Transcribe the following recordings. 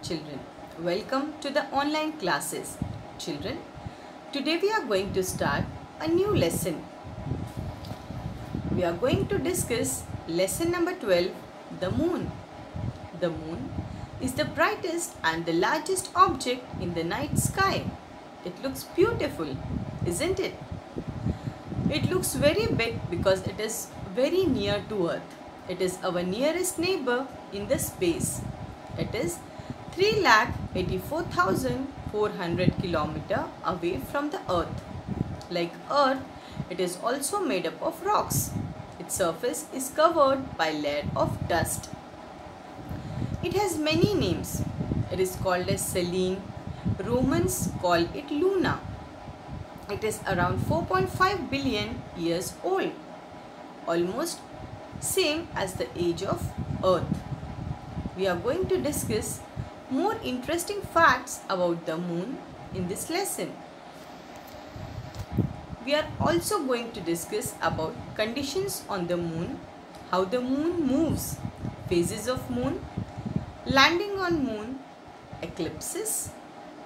children. Welcome to the online classes. Children, today we are going to start a new lesson. We are going to discuss lesson number 12, the moon. The moon is the brightest and the largest object in the night sky. It looks beautiful, isn't it? It looks very big because it is very near to Earth. It is our nearest neighbor in the space. It is 3,84,400 km away from the Earth. Like Earth, it is also made up of rocks. Its surface is covered by a layer of dust. It has many names. It is called as Selene. Romans call it Luna. It is around 4.5 billion years old, almost same as the age of Earth. We are going to discuss more interesting facts about the moon in this lesson. We are also going to discuss about conditions on the moon, how the moon moves, phases of moon, landing on moon, eclipses,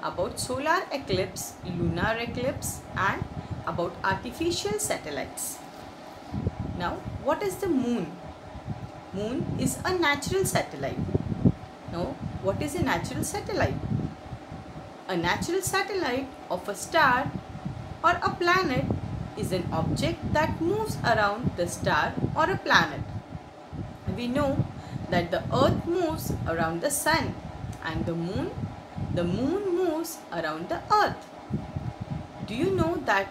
about solar eclipse, lunar eclipse, and about artificial satellites. Now, what is the moon? Moon is a natural satellite. Now, what is a natural satellite? A natural satellite of a star or a planet is an object that moves around the star or a planet. We know that the Earth moves around the sun and the moon moves around the Earth. Do you know that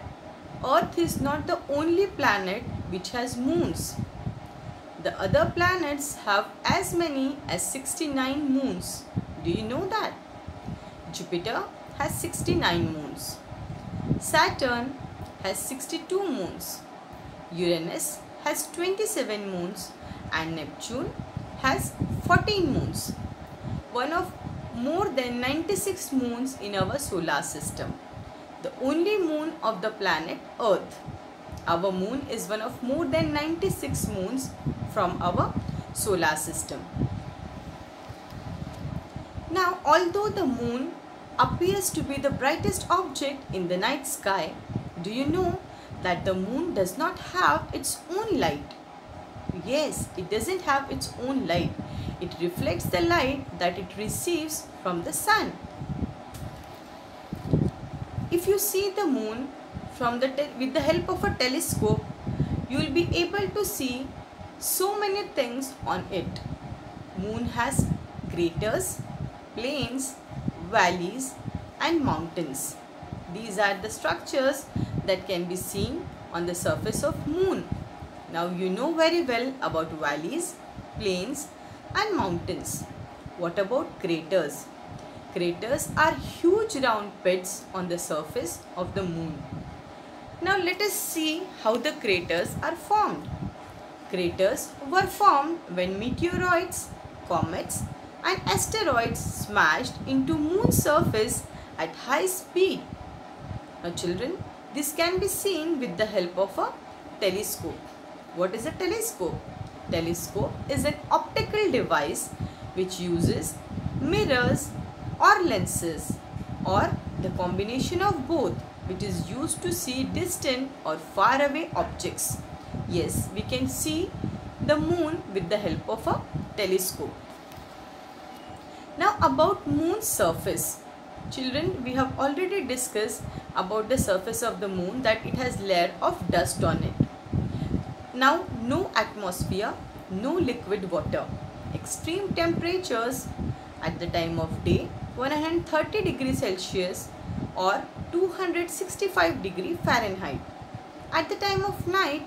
Earth is not the only planet which has moons? The other planets have as many as 69 moons. Do you know that? Jupiter has 69 moons. Saturn has 62 moons. Uranus has 27 moons and Neptune has 14 moons. One of more than 96 moons in our solar system. The only moon of the planet Earth. Our moon is one of more than 96 moons from our solar system. Now, although the moon appears to be the brightest object in the night sky, do you know that the moon does not have its own light? Yes, it doesn't have its own light. It reflects the light that it receives from the sun. If you see the moon with the help of a telescope, you will be able to see so many things on it. Moon has craters, plains, valleys and mountains. These are the structures that can be seen on the surface of moon. Now you know very well about valleys, plains and mountains. What about craters? Craters are huge round pits on the surface of the moon. Now let us see how the craters are formed. Craters were formed when meteoroids, comets and asteroids smashed into moon's surface at high speed. Now children, this can be seen with the help of a telescope. What is a telescope? Telescope is an optical device which uses mirrors or lenses or the combination of both, which is used to see distant or far away objects. Yes, we can see the moon with the help of a telescope. Now about moon's surface. Children, we have already discussed about the surface of the moon, that it has layer of dust on it. Now, no atmosphere, no liquid water. Extreme temperatures at the time of day 130 degrees Celsius or 265 degrees Fahrenheit. At the time of night,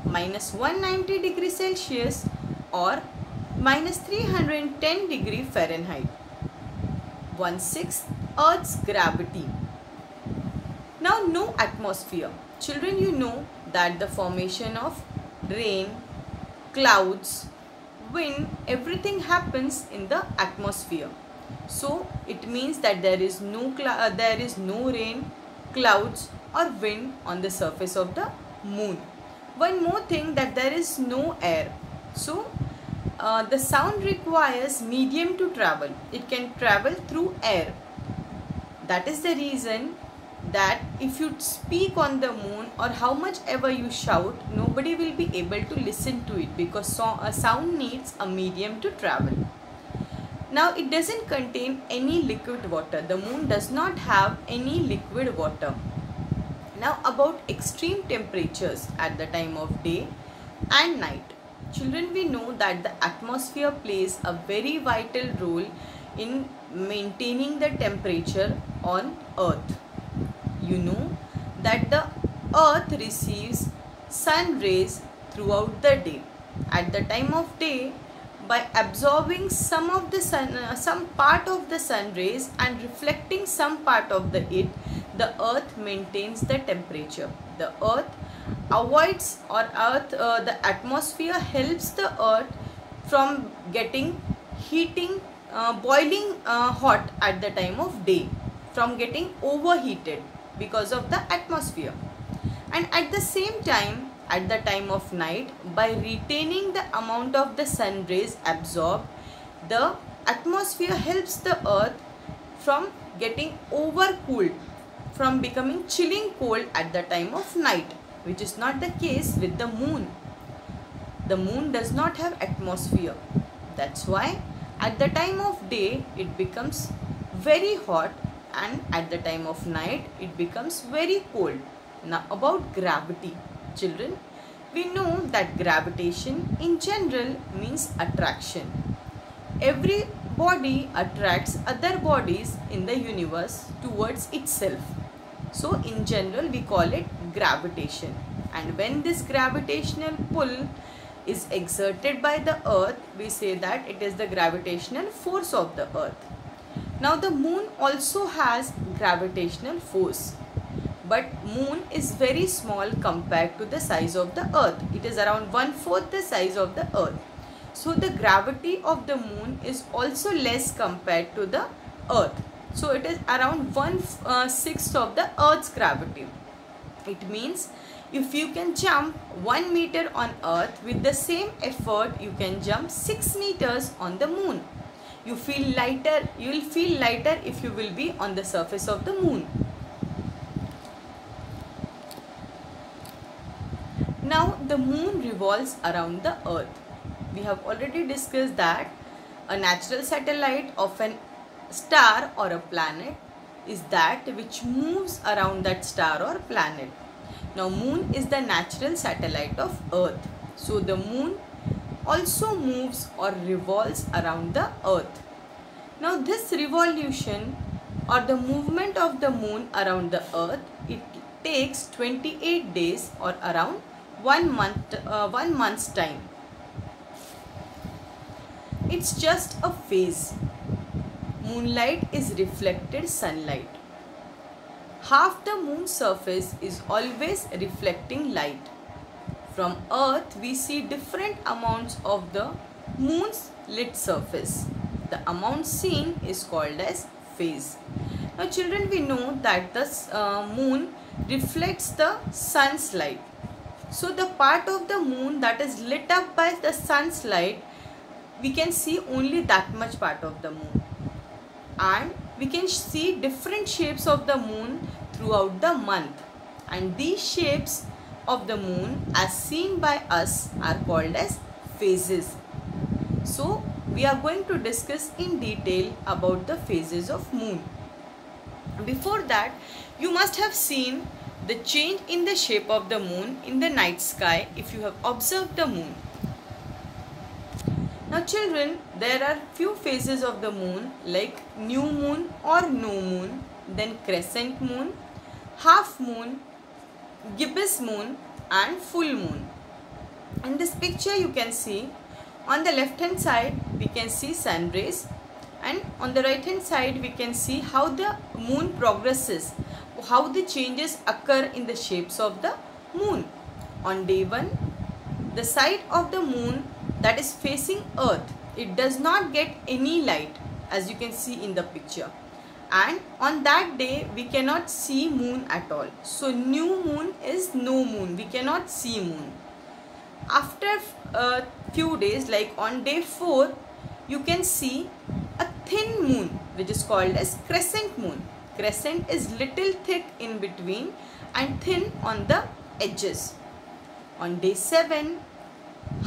minus 190 degrees Celsius or minus 310 degrees Fahrenheit. 1/6 Earth's gravity. Now, no atmosphere. Children, you know that the formation of rain, clouds, wind, everything happens in the atmosphere. So it means that there is no rain, clouds or wind on the surface of the moon. One more thing, that there is no air. So the sound requires medium to travel. It can travel through air. That is the reason that if you speak on the moon or how much ever you shout, nobody will be able to listen to it, because a sound needs a medium to travel. Now it doesn't contain any liquid water. The moon does not have any liquid water. Now about extreme temperatures at the time of day and night. Children, we know that the atmosphere plays a very vital role in maintaining the temperature on Earth. You know that the Earth receives sun rays throughout the day. At the time of day, by absorbing some part of the sun rays and reflecting some part of the Earth maintains the temperature. The Earth avoids, or the atmosphere helps the Earth from getting boiling hot at the time of day, from getting overheated because of the atmosphere. And at the same time, at the time of night, by retaining the amount of the sun rays absorbed, the atmosphere helps the Earth from getting overcooled, from becoming chilling cold at the time of night, which is not the case with the moon. The moon does not have atmosphere. That's why at the time of day it becomes very hot, and at the time of night it becomes very cold. Now about gravity. Children, we know that gravitation in general means attraction. Every body attracts other bodies in the universe towards itself. So in general we call it gravitation. And when this gravitational pull is exerted by the Earth, we say that it is the gravitational force of the Earth. Now the moon also has gravitational force. But moon is very small compared to the size of the Earth. It is around 1/4 the size of the Earth. So the gravity of the moon is also less compared to the Earth. So it is around 1/6 of the Earth's gravity. It means if you can jump 1 meter on Earth, with the same effort you can jump 6 meters on the moon. You feel lighter. You will feel lighter if you will be on the surface of the moon. Now the moon revolves around the Earth. We have already discussed that a natural satellite of an star or a planet is that which moves around that star or planet. Now moon is the natural satellite of Earth. So the moon also moves or revolves around the Earth. Now this revolution or the movement of the moon around the Earth, it takes 28 days or around 1 month's time. It's just a phase. Moonlight is reflected sunlight. Half the moon's surface is always reflecting light. From Earth we see different amounts of the moon's lit surface. The amount seen is called as phase. Now children, we know that the moon reflects the sun's light. So the part of the moon that is lit up by the sun's light, we can see only that much part of the moon. And we can see different shapes of the moon throughout the month. And these shapes of the moon as seen by us are called as phases. So we are going to discuss in detail about the phases of moon. Before that, you must have seen the change in the shape of the moon in the night sky if you have observed the moon. Now children, there are few phases of the moon like new moon or no moon, then crescent moon, half moon, gibbous moon and full moon. In this picture you can see on the left hand side we can see sun rays, and on the right hand side we can see how the moon progresses, how the changes occur in the shapes of the moon. On day 1, the side of the moon that is facing Earth, it does not get any light, as you can see in the picture. And on that day we cannot see moon at all. So new moon is no moon, we cannot see moon. After a few days, like on day 4, you can see a thin moon which is called as crescent moon. Crescent is little thick in between and thin on the edges. On day 7,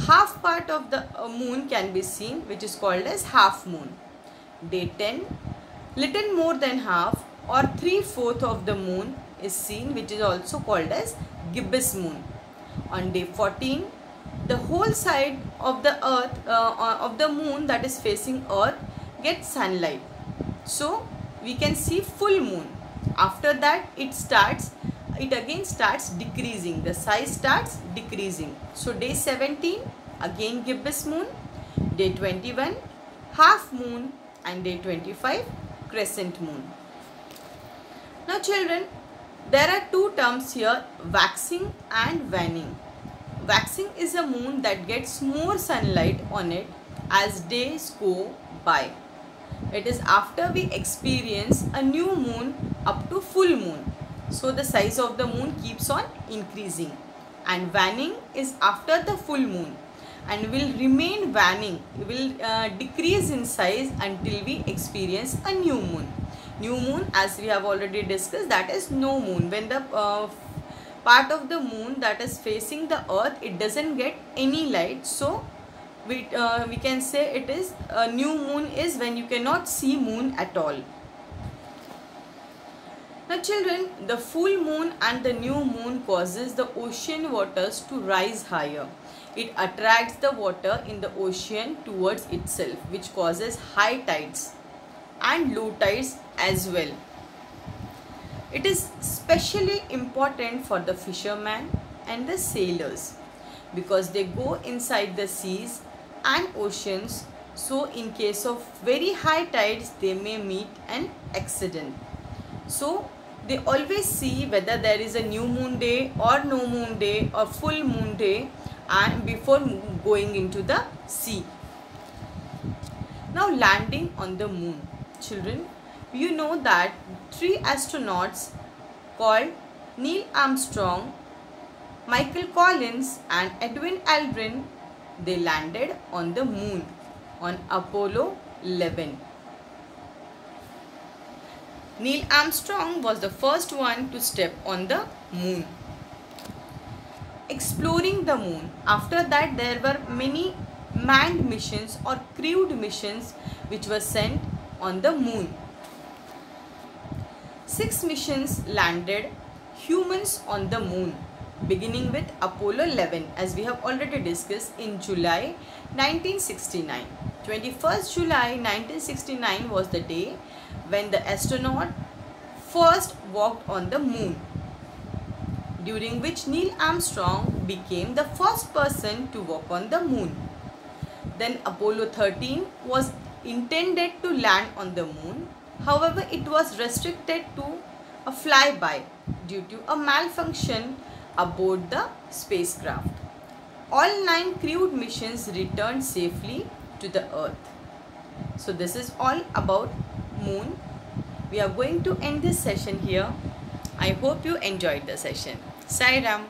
half part of the moon can be seen, which is called as half moon. Day 10, little more than half or 3/4 of the moon is seen, which is also called as gibbous moon. On day 14, the whole side of the earth of the moon that is facing earth gets sunlight, so we can see full moon. After that it again starts decreasing, the size starts decreasing. So day 17, again gibbous moon. Day 21, half moon, and day 25, crescent moon. Now children, there are two terms here, waxing and waning. Waxing is a moon that gets more sunlight on it as days go by. It is after we experience a new moon up to full moon. So the size of the moon keeps on increasing. And waning is after the full moon and will remain waning, will decrease in size until we experience a new moon. New moon, as we have already discussed, that is no moon. When the part of the moon that is facing the earth, it doesn't get any light, so we can say it is a new moon is when you cannot see moon at all. Now children, the full moon and the new moon causes the ocean waters to rise higher. It attracts the water in the ocean towards itself, which causes high tides and low tides as well. It is especially important for the fishermen and the sailors because they go inside the seas and oceans, so in case of very high tides they may meet an accident. So they always see whether there is a new moon day or no moon day or full moon day and before going into the sea. Now landing on the moon. Children, you know that 3 astronauts called Neil Armstrong, Michael Collins and Edwin Aldrin, they landed on the moon on Apollo 11. Neil Armstrong was the first one to step on the moon. Exploring the moon. After that, there were many manned missions or crewed missions which were sent on the moon. 6 missions landed humans on the moon, beginning with Apollo 11, as we have already discussed, in July 1969. 21st July 1969 was the day when the astronaut first walked on the moon, during which Neil Armstrong became the first person to walk on the moon. Then Apollo 13 was intended to land on the moon. However, it was restricted to a flyby due to a malfunction aboard the spacecraft. All 9 crewed missions returned safely to the Earth. So this is all about moon. We are going to end this session here. I hope you enjoyed the session. Sai Ram.